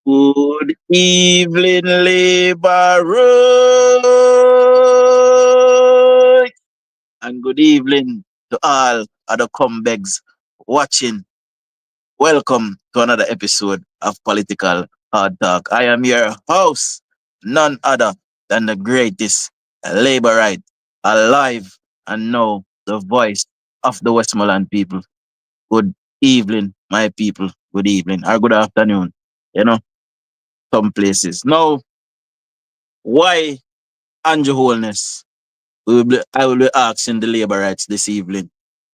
Good evening, Labor and good evening to all other comebacks watching. Welcome to another episode of Political Hard Talk. I am your host, none other than the greatest Laborite alive and now the voice of the Westmoreland people. Good evening, my people. Good evening or good afternoon. You know, some places. Now, why Andrew Holness? I will be asking the labor rights this evening.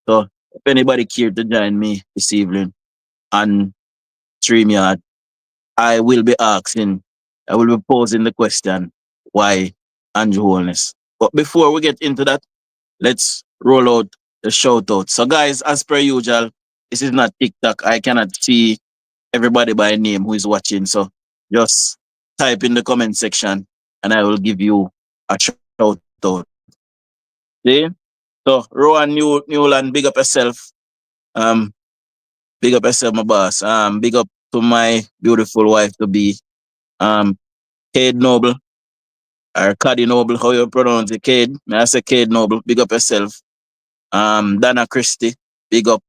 So if anybody care to join me this evening on StreamYard, I will be posing the question, why Andrew Holness? But before we get into that, let's roll out the shout out. So guys, as per usual, this is not TikTok. I cannot see everybody by name who is watching. So just type in the comment section and I will give you a shout out. See? So Rowan Newland, big up yourself. Um, big up yourself, my boss. Big up to my beautiful wife to be Cade Noble or Caddy Noble, how you pronounce it, Cade. May I say Cade Noble, big up yourself. Dana Christie, big up.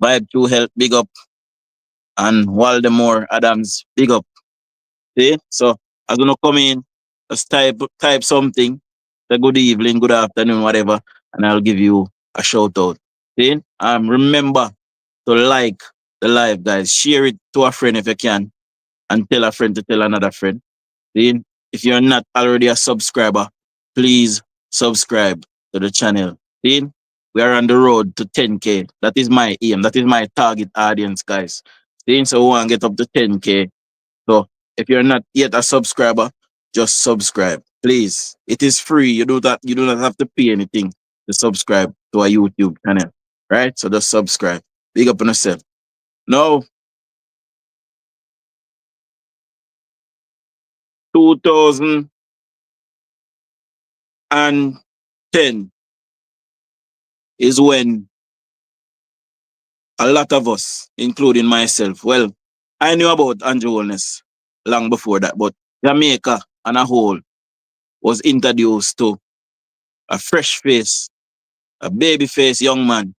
Vibe to Health, big up. And Waldemore Adams, big up. See? So I'm gonna come in, just type something, say good evening, good afternoon, whatever, and I'll give you a shout out. See? Remember to like the live, guys. Share it to a friend if you can, and tell a friend to tell another friend. See? If you're not already a subscriber, please subscribe to the channel. See? We are on the road to 10K. That is my aim. That is my target audience, guys. See? So we want to get up to 10K. So if you're not yet a subscriber, just subscribe. Please. It is free. You do not have to pay anything to subscribe to a YouTube channel. Right? So just subscribe. Big up on yourself. Now, 2010 is when a lot of us, including myself, well, I knew about Andrew Holness long before that, but Jamaica on a whole was introduced to a fresh face, a baby face young man,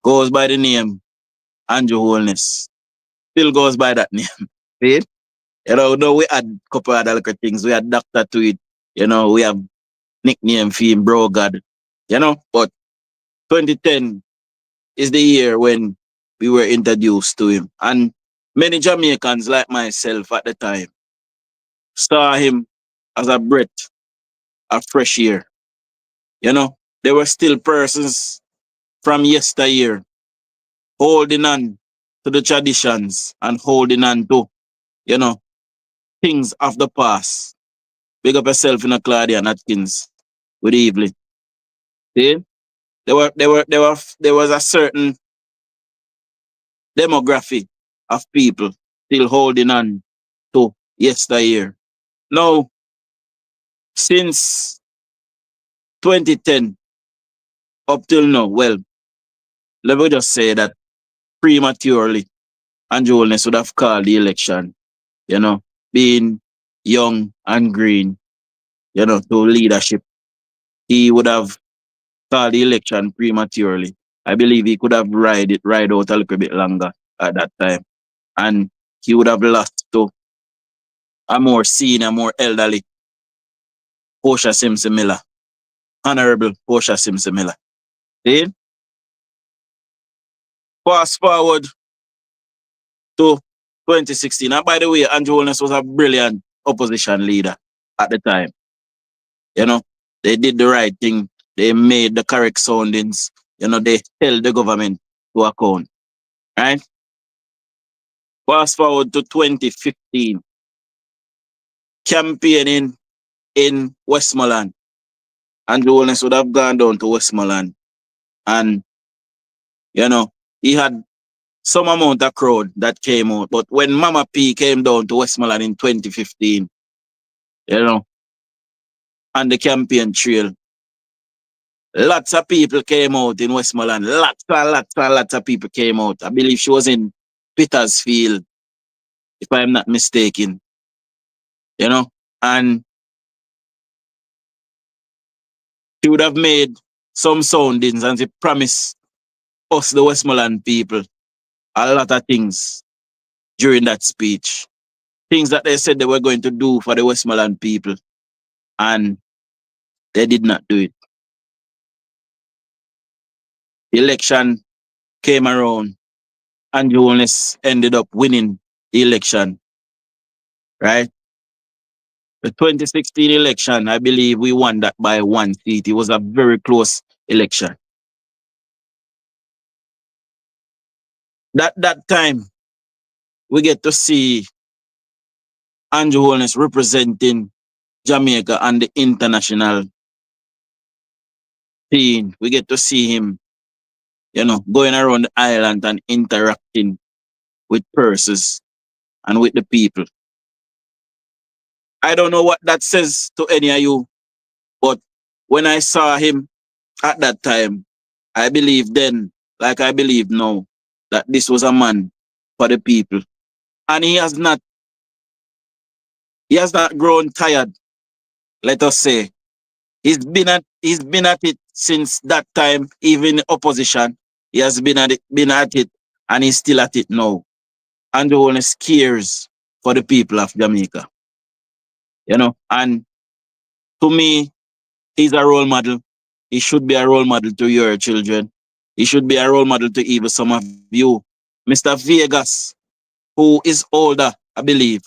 goes by the name Andrew Holness. Still goes by that name. See? Though we had a couple other little things. We had Doctor to it. We have nickname for him, Bro God. But 2010 is the year when we were introduced to him. And many Jamaicans like myself at the time saw him as a breath of fresh air. There were still persons from yesteryear holding on to the traditions and holding on to, you know, things of the past. Big up yourself in a Claudia Atkins. Good evening. See? There was a certain demographic of people still holding on to yesteryear. Now, since 2010 up till now, well, let me just say that prematurely, Andrew Holness would have called the election, you know, being young and green, to leadership. He would have called the election prematurely. I believe he could have ride out a little bit longer at that time. And he would have lost to a more senior, more elderly Portia Simpson Miller. Honorable Portia Simpson Miller. See? Fast forward to 2016. And by the way, Andrew Holness was a brilliant opposition leader at the time. You know, they did the right thing. They made the correct soundings. They held the government to account. Right? Fast forward to 2015. Campaigning in Westmoreland. Andrew Holness would have gone down to Westmoreland. And, he had some amount of crowd that came out. But when Mama P came down to Westmoreland in 2015, on the campaign trail, lots of people came out in Westmoreland. Lots and lots and lots of people came out. I believe she was in Petersfield, if I'm not mistaken. And she would have made some soundings and she promised us, the Westmoreland people, a lot of things during that speech. Things that they said they were going to do for the Westmoreland people. And they did not do it. The election came around and Holness ended up winning the election. Right? The 2016 election, I believe we won that by 1 seat. It was a very close election. That time, we get to see Andrew Holness representing Jamaica and the international scene. We get to see him, going around the island and interacting with persons and with the people. I don't know what that says to any of you, but when I saw him at that time, I believe then, like I believe now, that this was a man for the people. And he has not grown tired, let us say. He's been at it since that time, even in opposition. He has been at it, and he's still at it now. And the Holness cares for the people of Jamaica. And to me, he's a role model. He should be a role model to your children. He should be a role model to even some of you. Mr. Vegas, who is older, I believe,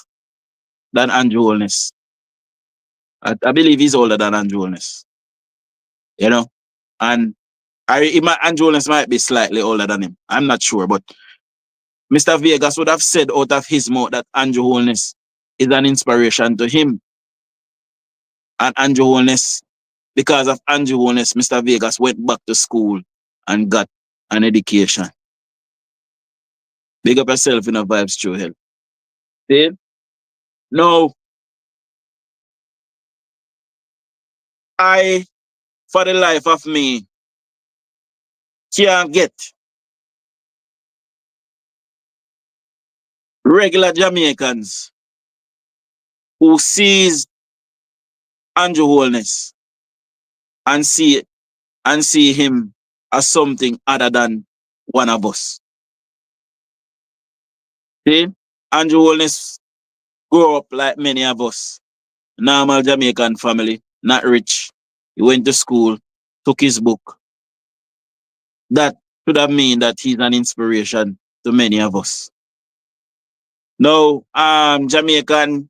than Andrew Holness. I believe he's older than Andrew Holness. And Andrew Holness might be slightly older than him. I'm not sure, but Mr. Vegas would have said out of his mouth that Andrew Holness is an inspiration to him. And Andrew Holness, because of Andrew Holness, Mr. Vegas went back to school and got an education. Big up yourself in a vibes true hell. See? No, I, for the life of me, can't get regular Jamaicans who sees Andrew Holness and see him as something other than one of us. See? Andrew Holness grew up like many of us. Normal Jamaican family, not rich. He went to school, took his book. That should have mean that he's an inspiration to many of us. Now, Jamaican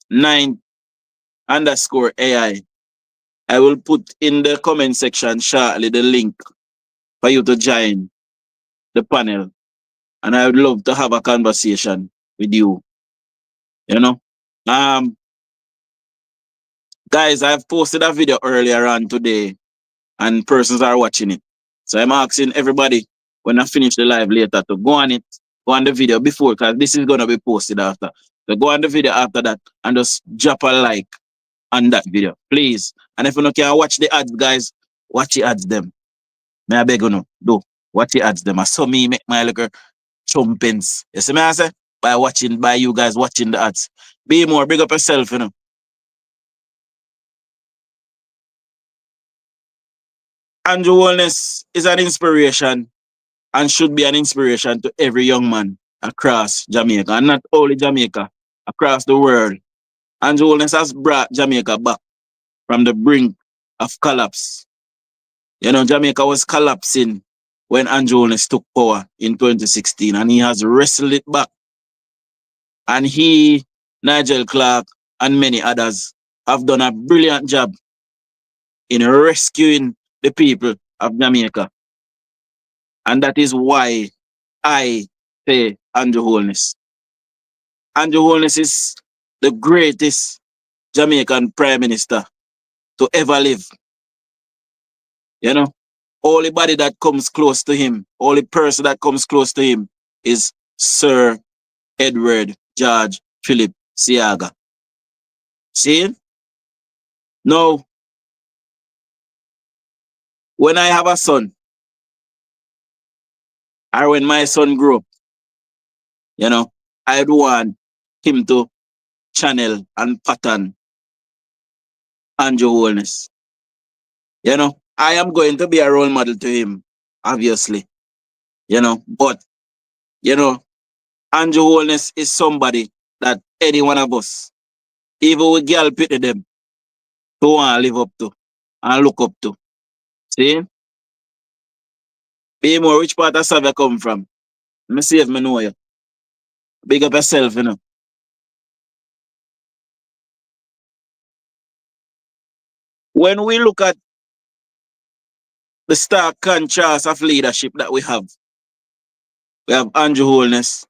9 underscore AI. I will put in the comment section shortly the link for you to join the panel. And I would love to have a conversation with you. You know? Um, guys, I've posted a video earlier on today and persons are watching it. So I'm asking everybody when I finish the live later to go on it, go on the video before, because this is gonna be posted after. So go on the video after that and just drop a like on that video, please. And if you can watch the ads, guys, watch the ads them. May I beg you no, do watch the ads them. I saw me make my little chumpings. You see me I say? By you guys watching the ads. Be more, big up yourself, you know. Andrew Holness is an inspiration and should be an inspiration to every young man across Jamaica, and not only Jamaica, across the world. Andrew Holness has brought Jamaica back from the brink of collapse. You know, Jamaica was collapsing when Andrew Holness took power in 2016, and he has wrestled it back. And he, Nigel Clark, and many others have done a brilliant job in rescuing the people of Jamaica. And that is why I say Andrew Holness. Andrew Holness is the greatest Jamaican Prime Minister to ever live. You know, only body that comes close to him, only person that comes close to him is Sir Edward George Philip Siaga. See? Now, when I have a son, or when my son grow up, you know, I'd want him to channel and pattern Andrew Holness. You know, I am going to be a role model to him, obviously. You know, but you know, Andrew Holness is somebody that any one of us, even we girl pity them, to want to live up to and look up to. See? Be more which part of Savia come from. Let me see if me know you. Big up yourself, you know. When we look at the stark contrast of leadership that we have Andrew Holness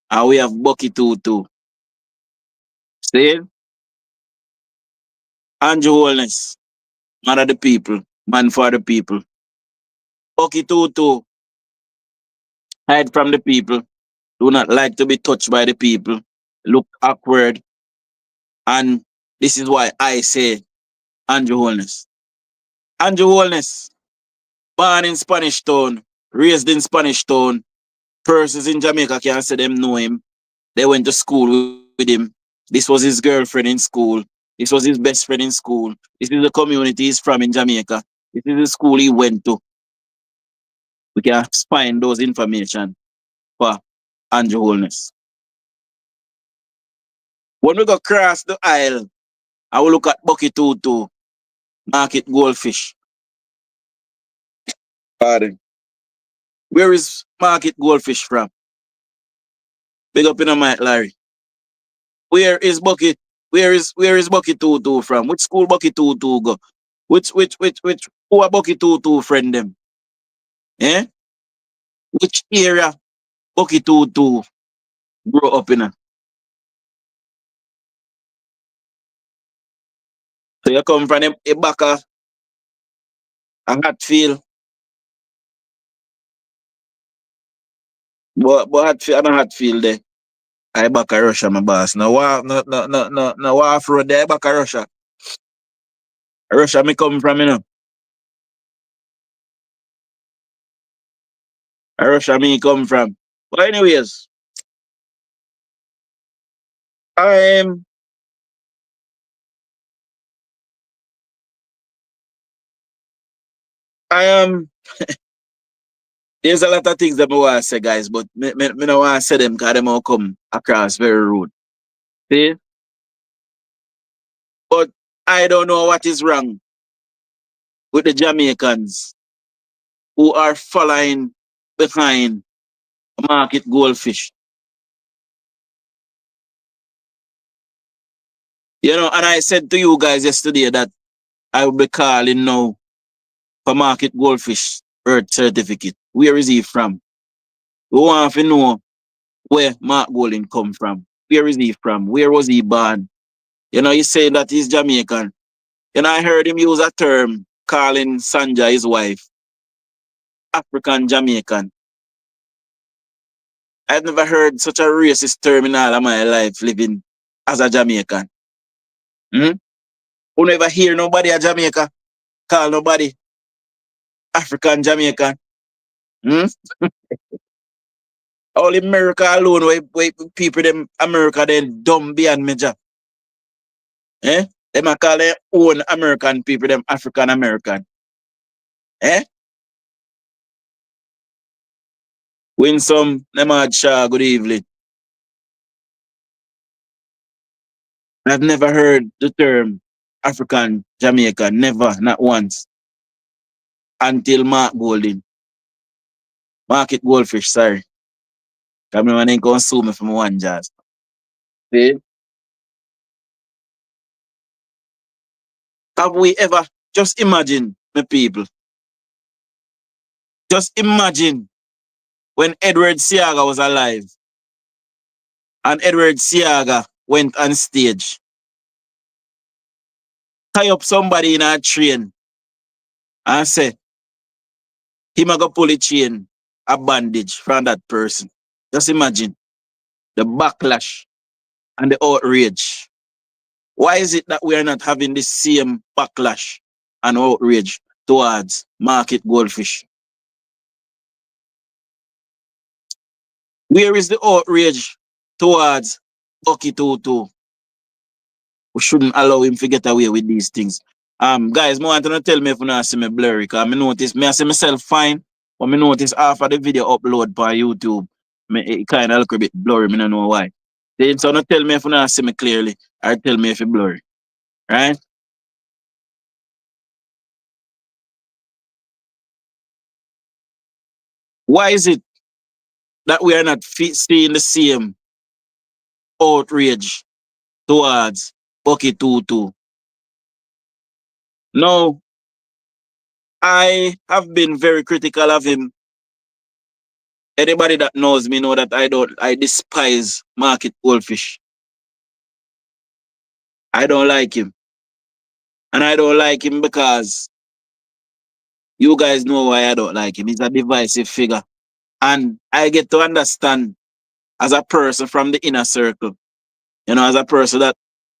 and we have Bucky Tutu. See? Andrew Holness, man of the people, man for the people. Bucky Tutu, hide from the people, do not like to be touched by the people, look awkward, and this is why I say Andrew Holness. Andrew Holness, born in Spanish Town, raised in Spanish Town, persons in Jamaica can say them know him. They went to school with him. This was his girlfriend in school. This was his best friend in school. This is the community he's from in Jamaica. This is the school he went to. We can find those information for Andrew Holness. When we go across the aisle, I will look at Bucky Tutu, Market Goldfish. Pardon. Where is Market Goldfish from? Big up in the mic, Larry. Where is Bucky? Where is Bucky Tutu from? Which school Bucky Tutu go? Which who are Bucky Tutu friend them? Eh? Which area Bucky Tutu grew up in? So you come from Ibaka, a Hatfield, but Hatfield, I'm a Hatfield there. I back a Russia, my boss. Now, no, off road there, I back a Russia. Russia, me come from, you know. Russia, me come from. But anyways, I'm I am there's a lot of things that I want to say, guys, but me don't want to say them because them all come across very rude. See? But I don't know what is wrong with the Jamaicans who are following behind market goldfish. You know, and I said to you guys yesterday that I will be calling now for market goldfish Earth certificate. Where is he from? We want to know where Mark Golding come from. Where is he from? Where was he born? You know, he's saying that he's Jamaican. You know, I heard him use a term calling Sanja, his wife, African Jamaican. I've never heard such a racist term in all of my life living as a Jamaican. Hmm? Who never hear nobody a Jamaica call nobody African Jamaican. Hmm? All America alone, where people them America then dumb beyond measure. Eh? Them a call their own American people, them African American. Eh? Win some, them had Shah, good evening. I've never heard the term African Jamaican, never, not once, until Mark Golding. Market Goldfish, sorry. Come on, ain't gonna sue me from one jazz. See? Have we ever, just imagine, my people, just imagine when Edward Siaga was alive and Edward Siaga went on stage, tie up somebody in a train and say, him a go pull a chain, a bandage from that person. Just imagine the backlash and the outrage. Why is it that we are not having the same backlash and outrage towards market goldfish? Where is the outrage towards Bucky Tutu? We shouldn't allow him to get away with these things. Guys, I want to tell me if you not see me blurry, because I notice me I see myself fine, but I notice after the video upload by YouTube, it kind of look a bit blurry. I don't know why. Then so not tell me if you not see me clearly, or tell me if it's blurry. Right? Why is it that we are not seeing the same outrage towards Bucky Tutu? No, I have been very critical of him. Anybody that knows me know that I despise market goldfish. I don't like him. And I don't like him because you guys know why I don't like him. He's a divisive figure. And I get to understand as a person from the inner circle, as a person that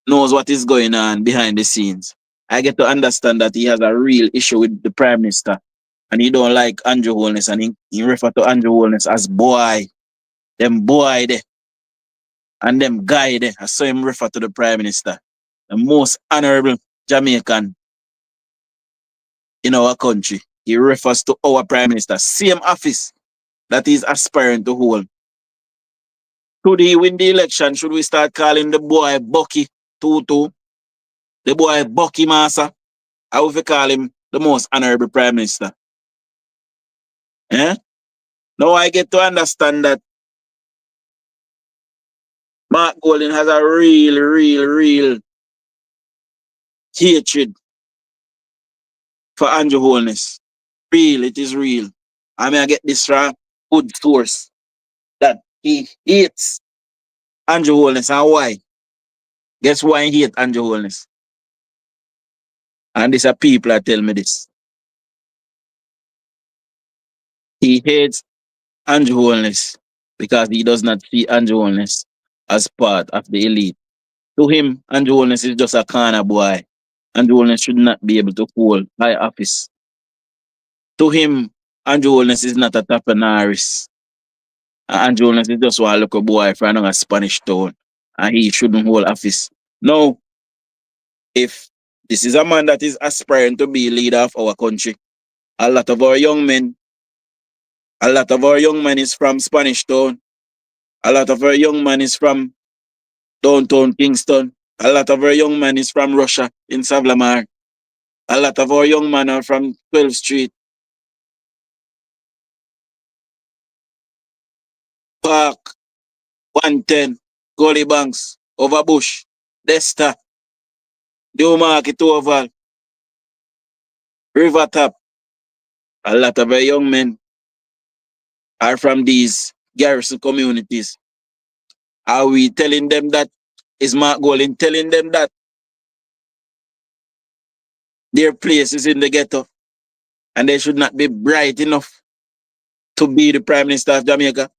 knows what is going on behind the scenes. I get to understand that he has a real issue with the Prime Minister. And he don't like Andrew Holness. And he refer to Andrew Holness as boy. Them boy there. And them guy there. I saw him refer to the Prime Minister. The most honorable Jamaican in our country. He refers to our Prime Minister. Same office that he's aspiring to hold. Should he win the election, should we start calling the boy Bucky Tutu? The boy Bucky Massa? How would we call him the most honorable Prime Minister? Eh? Now I get to understand that Mark Golding has a real hatred for Andrew Holness. Real, it is real. I mean, I get this from good source that he hates Andrew Holness. And why? Guess why he hates Andrew Holness? And these are people that tell me this. He hates Andrew Holness because he does not see Andrew Holness as part of the elite. To him, Andrew Holness is just a corner boy. Andrew Holness should not be able to hold high office. To him, Andrew Holness is not a tapenaris. Andrew Holness is just one little boy from a Spanish town. and he shouldn't hold office. Now, if this is a man that is aspiring to be leader of our country, a lot of our young men, a lot of our young men is from Spanish Town, a lot of our young men is from downtown Kingston, a lot of our young men is from Russia in Savlamar, a lot of our young men are from 12th Street, Park, 110, Gully Banks, Overbush, Desta, Newmarket Oval, Rivertop. A lot of our young men are from these garrison communities. Are we telling them that? Is Mark Golding telling them that their place is in the ghetto and they should not be bright enough to be the Prime Minister of Jamaica?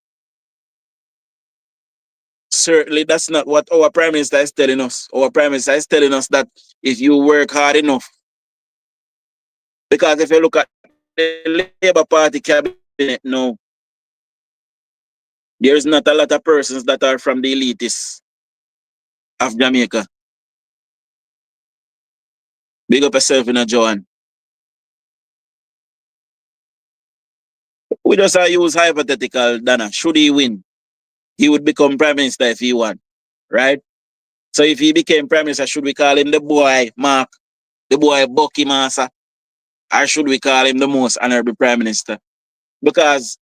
Certainly, that's not what our Prime Minister is telling us. Our Prime Minister is telling us that if you work hard enough, because if you look at the Labour Party cabinet now, there's not a lot of persons that are from the elitists of Jamaica. Big up yourself in a Joan. We just use hypothetical, Dana. Should he win, he would become Prime Minister if he won, right? So if he became Prime Minister, should we call him the boy Mark, the boy Bucky Massa, or should we call him the most honorable Prime Minister? Because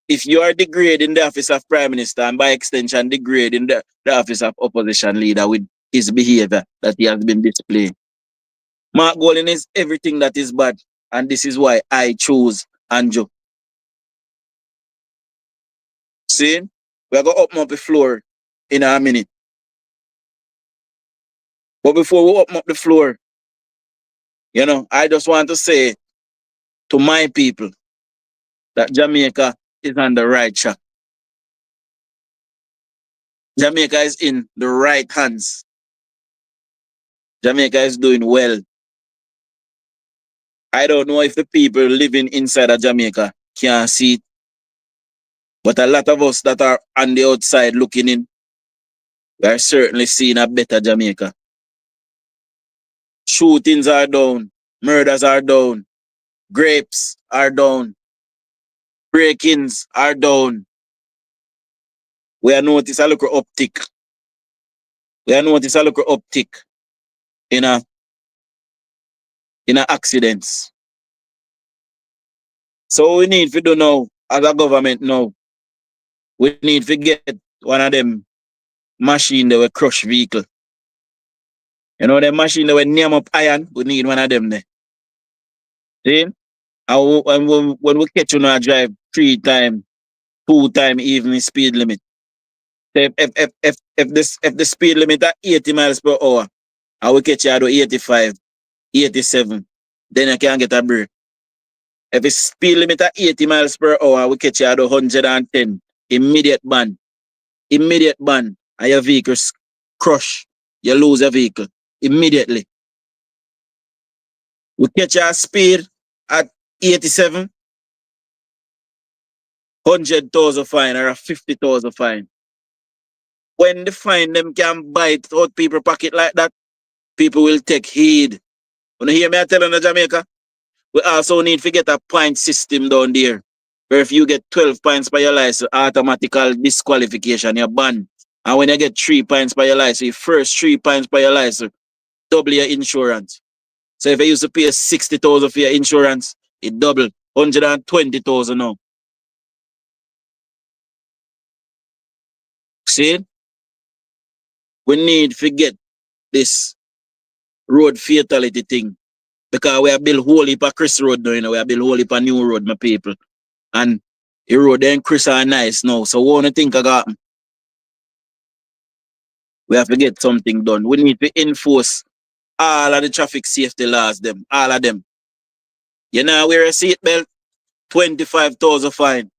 if you are degrading the office of Prime Minister and by extension degrading the office of opposition leader with his behavior that he has been displaying, Mark Golding is everything that is bad. And this is why I choose Anjo. See? We're going to open up the floor in a minute. But before we open up the floor, I just want to say to my people that Jamaica is on the right track. Jamaica is in the right hands. Jamaica is doing well. I don't know if the people living inside of Jamaica can see it, but a lot of us that are on the outside looking in, we are certainly seeing a better Jamaica. Shootings are down, murders are down, grapes are down, break-ins are down. We are noticing a little uptick. We are noticing a little uptick in a accidents. So we need to do now, as a government now, we need to get one of them machine that will crush vehicle. The machine that will name up iron, we need one of them there. See? And when we catch you drive 3 times, 2 times evening speed limit. So if the speed limit at 80 miles per hour, and we catch you at 85, 87, then you can get a break. If the speed limit at 80 miles per hour, we catch you at 110, immediate ban. Immediate ban. And your vehicle crush. You lose your vehicle immediately. We catch your speed at 87, 100,000 fine or a 50,000 fine. When the fine them can bite out people pocket like that, people will take heed. When you hear me telling the Jamaica, we also need to get a point system down there. Where if you get 12 points by your license, automatical disqualification, you're banned. And when you get 3 points by your license, your first 3 points by your license, double your insurance. So if you used to pay 60,000 for your insurance, it double 120,000 now. See? We need to get this road fatality thing. Because we have built whole heap of Chris Road now, we have built whole heap of new road, my people. And the road and Chris are nice now. So what do you think I got? We have to get something done. We need to enforce all of the traffic safety laws, all of them. You know, wear a seatbelt, 25,000 fine.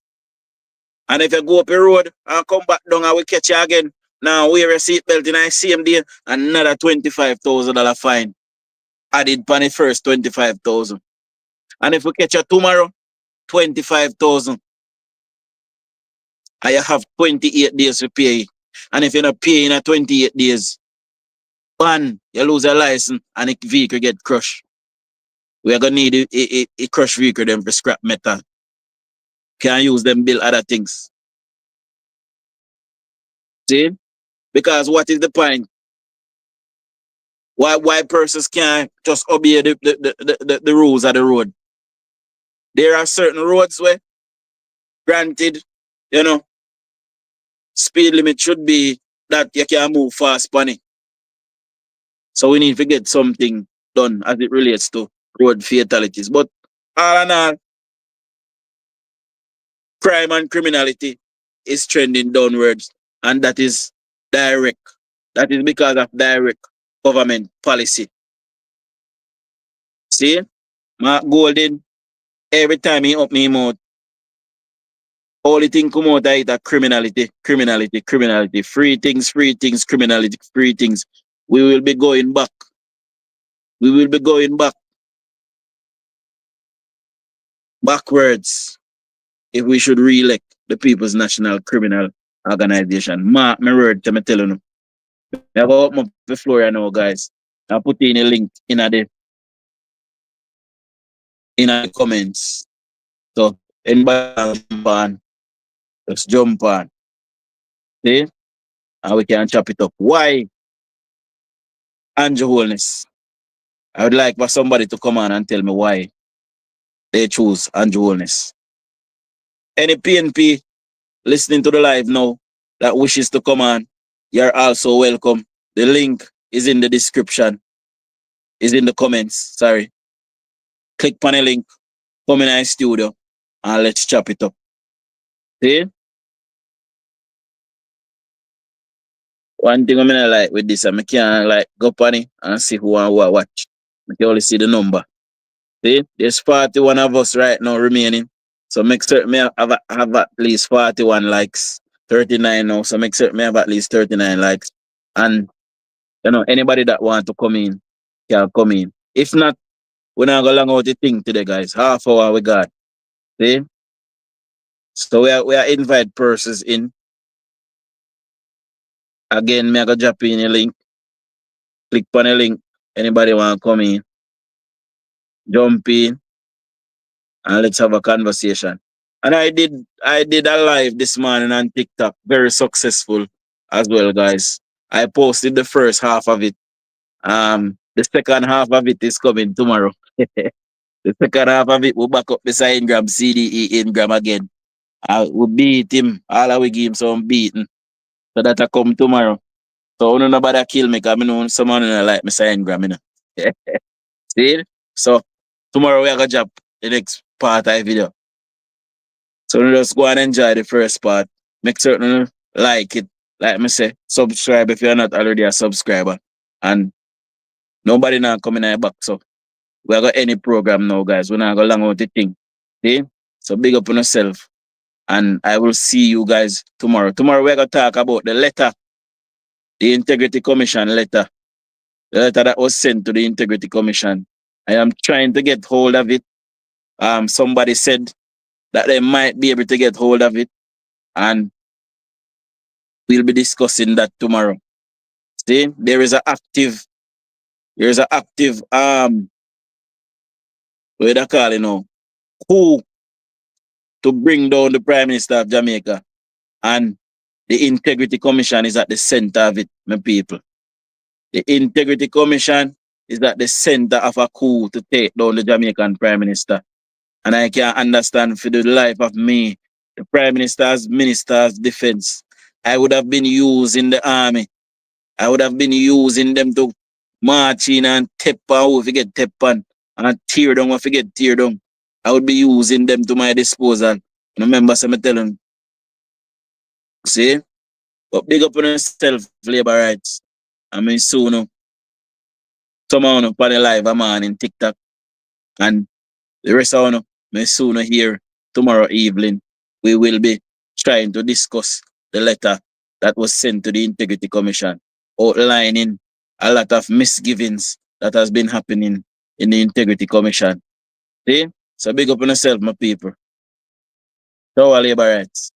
And if you go up the road and come back down and we catch you again, now wear a seatbelt in the same day, another $25,000 fine. Added upon the first 25,000. And if we catch you tomorrow, 25,000. And you have 28 days to pay. And if you're not paying in 28 days, ban, you lose a license and the vehicle get crushed. We are gonna need a crushed vehicle them for scrap metal. Can't use them build other things. See? Because what is the point? Why persons can't just obey the rules of the road? There are certain roads where, granted, you know, speed limit should be that you can move fast on it. So we need to get something done as it relates to road fatalities. But all in all, crime and criminality is trending downwards, and that is direct. That is because of direct government policy. See, Mark Golden, every time he up me mouth, only thing come out of it are criminality, criminality, criminality, free things, criminality, free things. We will be going back. We will be going backwards if we should re-elect the People's National Criminal Organization. Mark my word, to me telling you. I go open up the floor right now, guys. I put in a link in the comments. So anybody jump on, just jump on. See? And we can chop it up. Why Andrew Holness? I would like for somebody to come on and tell me why they choose Andrew Holness. Any PNP listening to the live now that wishes to come on, you're also welcome. The link is in the description, is in the comments. Sorry. Click on the link, come in our studio, and let's chop it up. See? One thing I'm gonna like with this, I can't like go on it and see who and what watch. I can only see the number. See? There's 41 of us right now remaining. So make certain me have at least 41 likes. 39 now. So make certain me have at least 39 likes. And you know, anybody that want to come in can come in. If not, we're not gonna long out the thing today, guys. Half hour we got. See? So we are invite persons in. Again, me I go drop in a link. Click on the link. Anybody want to come in, jump in, and let's have a conversation. And I did a live this morning on TikTok, very successful as well, guys. I posted the first half of it. The second half of it is coming tomorrow. The second half of it will back up beside Ingram, CDE Ingram again. I will beat him. All I will give him some beating. So that I come tomorrow. So nobody kill me because I know someone like me say Ingram, you know. See? So tomorrow we are gonna drop the next part of the video. So just go and enjoy the first part. Make certain you like it. Like me say, subscribe if you're not already a subscriber. And nobody now coming in back. So we are got any program now, guys. We're not gonna long out the thing. See? So big up on yourself. And I will see you guys tomorrow. Tomorrow we're gonna talk about the letter, the Integrity Commission letter. The letter that was sent to the Integrity Commission. I am trying to get hold of it. Somebody said that they might be able to get hold of it, and we'll be discussing that tomorrow. See, there is a active what they call it now, coup to bring down the Prime Minister of Jamaica, and the Integrity Commission is at the center of it, my people. The Integrity Commission is at the center of a coup to take down the Jamaican Prime Minister. And I can't understand for the life of me, the Prime Minister's Minister's Defense. I would have been using the army. I would have been using them to march in and tap on who forget tap on and tear down or forget tear down. I would be using them to my disposal. Remember, so I'm telling, see? But big up on yourself, labor rights. I mean, soon, someone up on the live, I'm on in TikTok. And the rest of you, may soon here tomorrow evening, we will be trying to discuss the letter that was sent to the Integrity Commission, outlining a lot of misgivings that has been happening in the Integrity Commission. See? So big up on yourself, my people. Show our labor rights.